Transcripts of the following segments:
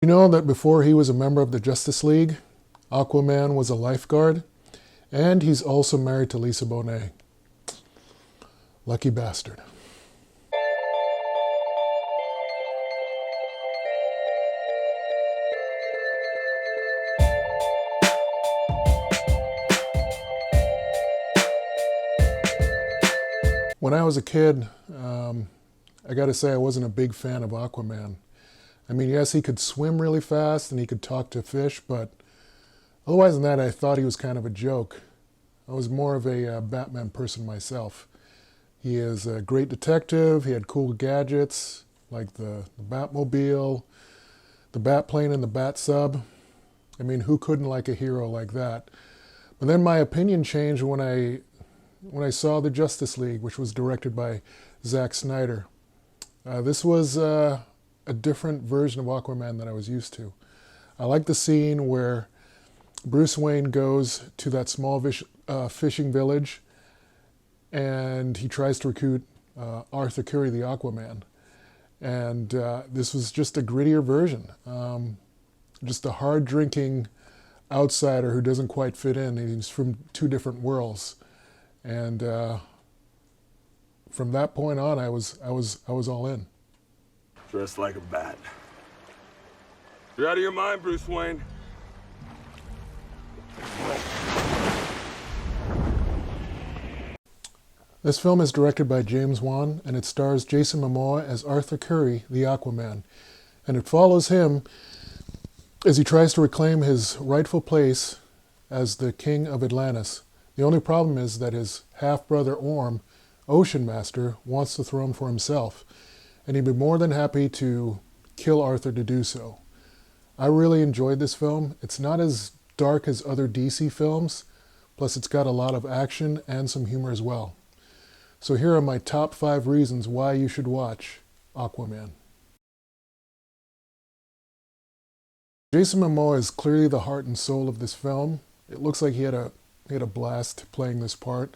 You know that before he was a member of the Justice League, Aquaman was a lifeguard, and he's also married to Lisa Bonet. Lucky bastard. When I was a kid, I gotta say I wasn't a big fan of Aquaman. I mean, yes, he could swim really fast and he could talk to fish, but otherwise than that, I thought he was kind of a joke. I was more of a Batman person myself. He is a great detective. He had cool gadgets like the Batmobile, the Batplane, and the Bat Sub. I mean, who couldn't like a hero like that? But then my opinion changed when I saw the Justice League, which was directed by Zack Snyder. This was a different version of Aquaman than I was used to. I like the scene where Bruce Wayne goes to that small fishing village and he tries to recruit Arthur Curry, the Aquaman. And this was just a grittier version. Just a hard-drinking outsider who doesn't quite fit in. He's from two different worlds. And from that point on, I was all in. Dressed like a bat. You're out of your mind, Bruce Wayne. This film is directed by James Wan, and it stars Jason Momoa as Arthur Curry, the Aquaman. And it follows him as he tries to reclaim his rightful place as the king of Atlantis. The only problem is that his half-brother Orm, Ocean Master, wants the throne for himself, and he'd be more than happy to kill Arthur to do so. I really enjoyed this film. It's not as dark as other DC films, plus it's got a lot of action and some humor as well. So here are my top 5 reasons why you should watch Aquaman. Jason Momoa is clearly the heart and soul of this film. It looks like he had a blast playing this part,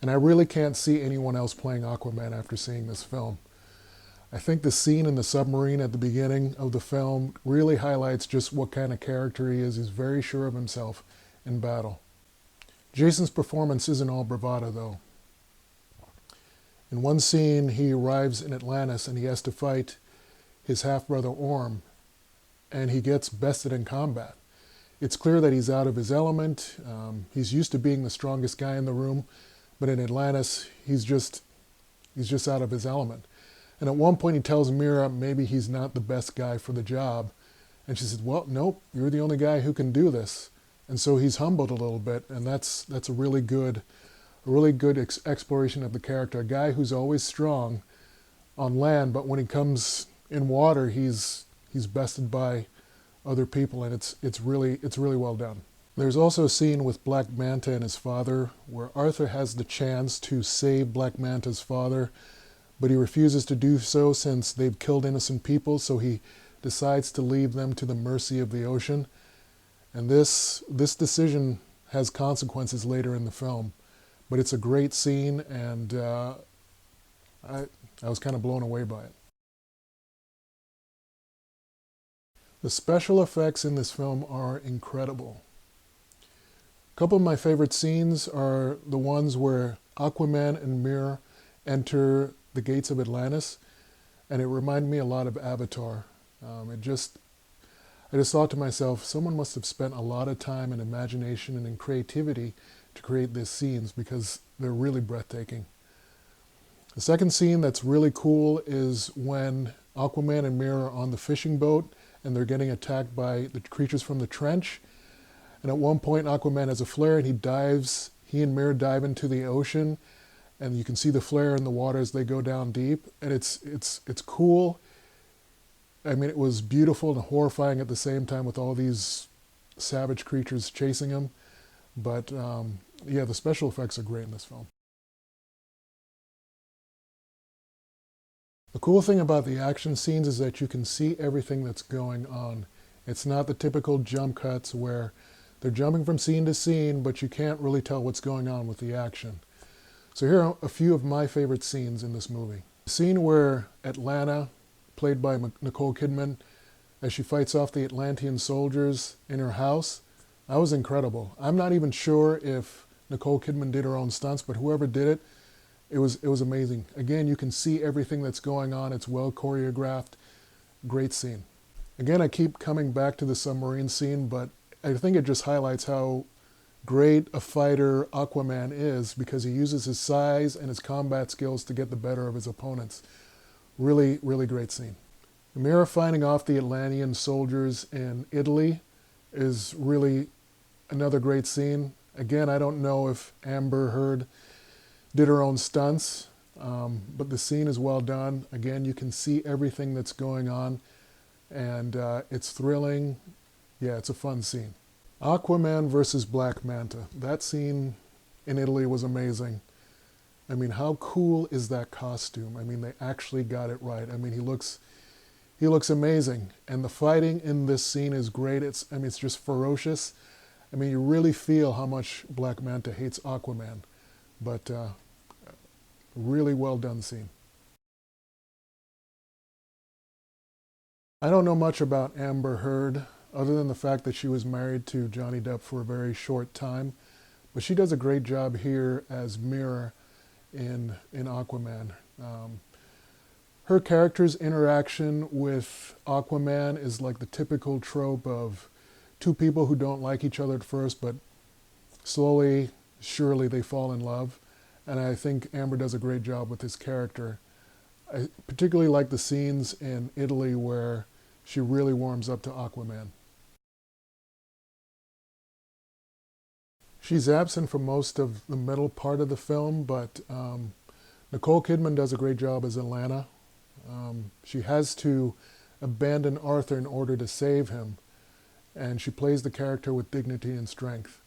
and I really can't see anyone else playing Aquaman after seeing this film. I think the scene in the submarine at the beginning of the film really highlights just what kind of character he is. He's very sure of himself in battle. Jason's performance isn't all bravado, though. In one scene, he arrives in Atlantis and he has to fight his half-brother Orm, and he gets bested in combat. It's clear that he's out of his element. He's used to being the strongest guy in the room, but in Atlantis, he's just out of his element. And at one point, he tells Mira maybe he's not the best guy for the job, and she says, "Well, nope, you're the only guy who can do this." And so he's humbled a little bit, and that's a really good exploration of the character. A guy who's always strong on land, but when he comes in water, he's bested by other people, and it's really well done. There's also a scene with Black Manta and his father where Arthur has the chance to save Black Manta's father, but he refuses to do so since they've killed innocent people, so he decides to leave them to the mercy of the ocean. And this decision has consequences later in the film, but it's a great scene, and I was kind of blown away by it. The special effects in this film are incredible. A couple of my favorite scenes are the ones where Aquaman and Mera enter the gates of Atlantis, and it reminded me a lot of Avatar. I just thought to myself, someone must have spent a lot of time and imagination and in creativity to create these scenes because they're really breathtaking. The second scene that's really cool is when Aquaman and Mera are on the fishing boat and they're getting attacked by the creatures from the trench. And at one point, Aquaman has a flare and he and Mera dive into the ocean, and you can see the flare in the water as they go down deep. And it's cool. I mean, it was beautiful and horrifying at the same time with all these savage creatures chasing him. But yeah, the special effects are great in this film. The cool thing about the action scenes is that you can see everything that's going on. It's not the typical jump cuts where they're jumping from scene to scene, but you can't really tell what's going on with the action. So here are a few of my favorite scenes in this movie. The scene where Atlanta, played by Nicole Kidman, as she fights off the Atlantean soldiers in her house. That was incredible. I'm not even sure if Nicole Kidman did her own stunts, but whoever did it, it was amazing. Again, you can see everything that's going on. It's well choreographed. Great scene. Again, I keep coming back to the submarine scene, but I think it just highlights how great a fighter Aquaman is, because he uses his size and his combat skills to get the better of his opponents. Really, really great scene. Mira fighting off the Atlantean soldiers in Italy is really another great scene. Again, I don't know if Amber Heard did her own stunts, but the scene is well done. Again, you can see everything that's going on, and it's thrilling. Yeah, it's a fun scene. Aquaman versus Black Manta. That scene in Italy was amazing. I mean, how cool is that costume? I mean, they actually got it right. I mean, he looks amazing, and the fighting in this scene is great. It's just ferocious. I mean, you really feel how much Black Manta hates Aquaman, but really well done scene. I don't know much about Amber Heard, other than the fact that she was married to Johnny Depp for a very short time, but she does a great job here as Mira in Aquaman. Her character's interaction with Aquaman is like the typical trope of two people who don't like each other at first, but slowly, surely they fall in love. And I think Amber does a great job with his character. I particularly like the scenes in Italy where she really warms up to Aquaman. She's absent for most of the middle part of the film, but Nicole Kidman does a great job as Atlanta. She has to abandon Arthur in order to save him, and she plays the character with dignity and strength.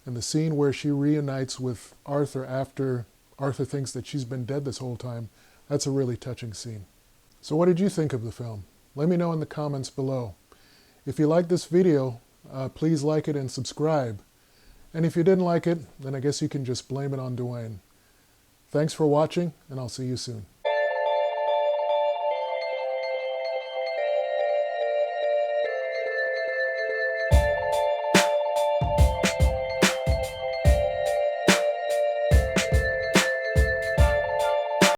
And the scene where she reunites with Arthur after Arthur thinks that she's been dead this whole time, that's a really touching scene. So what did you think of the film? Let me know in the comments below. If you liked this video, please like it and subscribe. And if you didn't like it, then I guess you can just blame it on Dwayne. Thanks for watching, and I'll see you soon.